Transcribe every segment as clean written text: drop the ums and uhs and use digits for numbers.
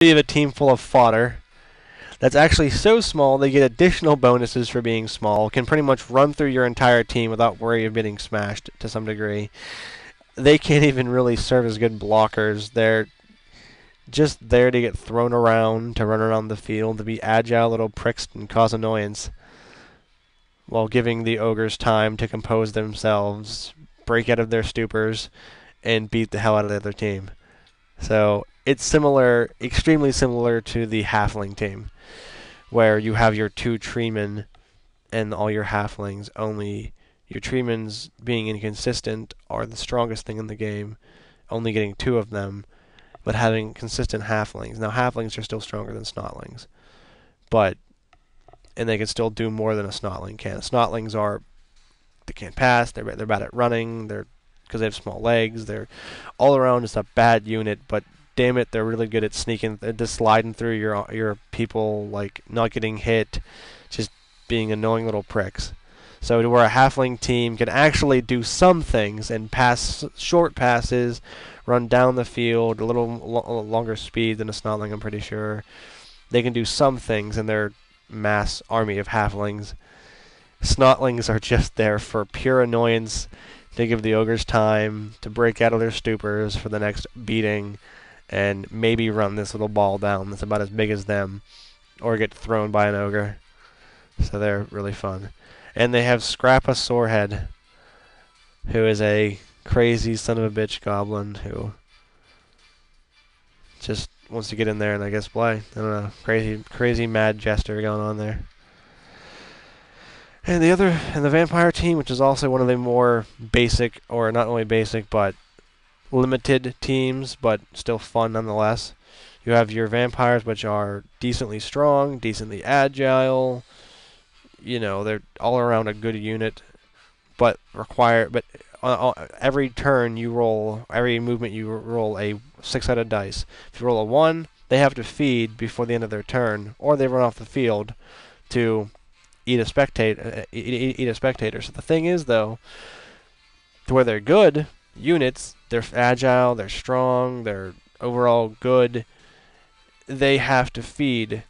You have a team full of fodder that's actually so small they get additional bonuses for being small, can pretty much run through your entire team without worry of getting smashed to some degree. They can't even really serve as good blockers. They're just there to get thrown around, to run around the field, to be agile little pricks and cause annoyance, while giving the ogres time to compose themselves, break out of their stupors, and beat the hell out of the other team. So it's similar, extremely similar to the halfling team, where you have your two treemen and all your halflings. Only your treemans being inconsistent are the strongest thing in the game, only getting two of them, but having consistent halflings. Now halflings are still stronger than snotlings, but and they can still do more than a snotling can. Snotlings they can't pass. They're bad at running. They're because they have small legs. They're all around just a bad unit, but damn it, they're really good at sneaking, just sliding through your people, like not getting hit, just being annoying little pricks. So where a halfling team can actually do some things and pass short passes, run down the field a little longer speed than a snotling, I'm pretty sure. They can do some things in their mass army of halflings. Snotlings are just there for pure annoyance, to give the ogres time to break out of their stupors for the next beating and maybe run this little ball down that's about as big as them or get thrown by an ogre. So they're really fun. And they have Scrappa Sorehead, who is a crazy son of a bitch goblin who just wants to get in there and I guess play. I don't know, crazy mad jester going on there. And the vampire team, which is also one of the more basic, or not only basic, but limited teams, but still fun nonetheless. You have your vampires, which are decently strong, decently agile. You know, they're all around a good unit, but every turn you roll, every movement you roll a 6-sided dice. If you roll a 1, they have to feed before the end of their turn, or they run off the field to eat a spectator. So the thing is, though, to where they're good units, they're agile, they're strong, they're overall good, they have to feed.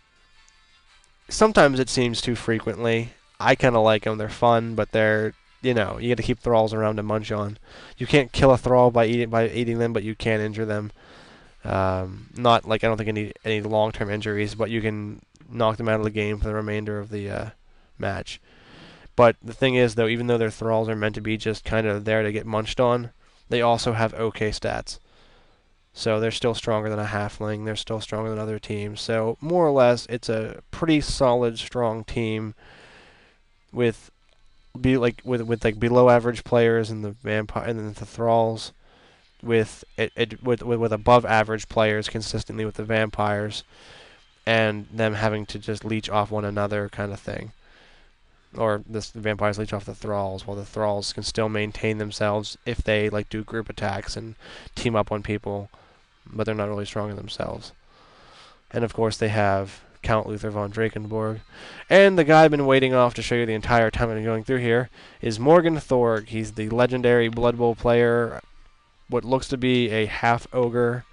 Sometimes it seems too frequently. I kind of like them. They're fun, but they're, you got to keep thralls around to munch on. You can't kill a thrall by eating them, but you can injure them. Not like I don't think any long-term injuries, but you can knock them out of the game for the remainder of the match. But the thing is, though, even though their thralls are meant to be just kind of there to get munched on, they also have okay stats. So they're still stronger than a halfling. They're still stronger than other teams. So more or less, it's a pretty solid, strong team with below average players in the vampire and the thralls, with above average players consistently with the vampires, and them having to just leech off one another kind of thing. Or the vampires leech off the thralls, while the thralls can still maintain themselves if they do group attacks and team up on people, but they're not really strong in themselves. And of course they have Count Luther von Drakenborg. And the guy I've been waiting off to show you the entire time I've been going through here is Morgan Thorg. He's the legendary Blood Bowl player, what looks to be a half ogre,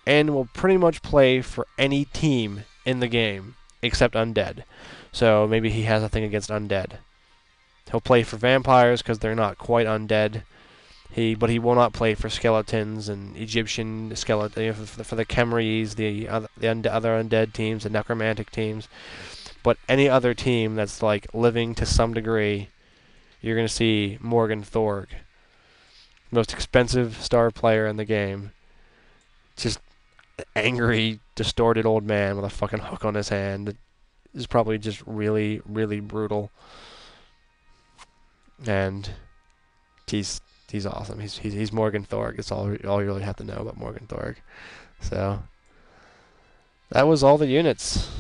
and will pretty much play for any team in the game except undead. So maybe he has a thing against undead. He'll play for vampires because they're not quite undead. But he will not play for skeletons and Egyptian skeletons, for the Khemres, the other undead teams, the necromantic teams. But any other team that's living to some degree, you're going to see Morgan Thorg. Most expensive star player in the game. Just angry, distorted old man with a fucking hook on his hand. Is probably just really, really brutal. And he's awesome. He's Morgan Thorg. It's all you really have to know about Morgan Thorg. So that was all the units.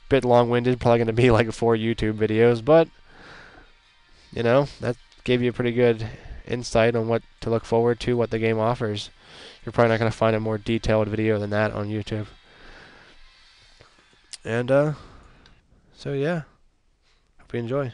Bit long-winded, probably going to be 4 YouTube videos, but that gave you a pretty good insight on what to look forward to, what the game offers. You're probably not going to find a more detailed video than that on YouTube. And so yeah, hope you enjoy.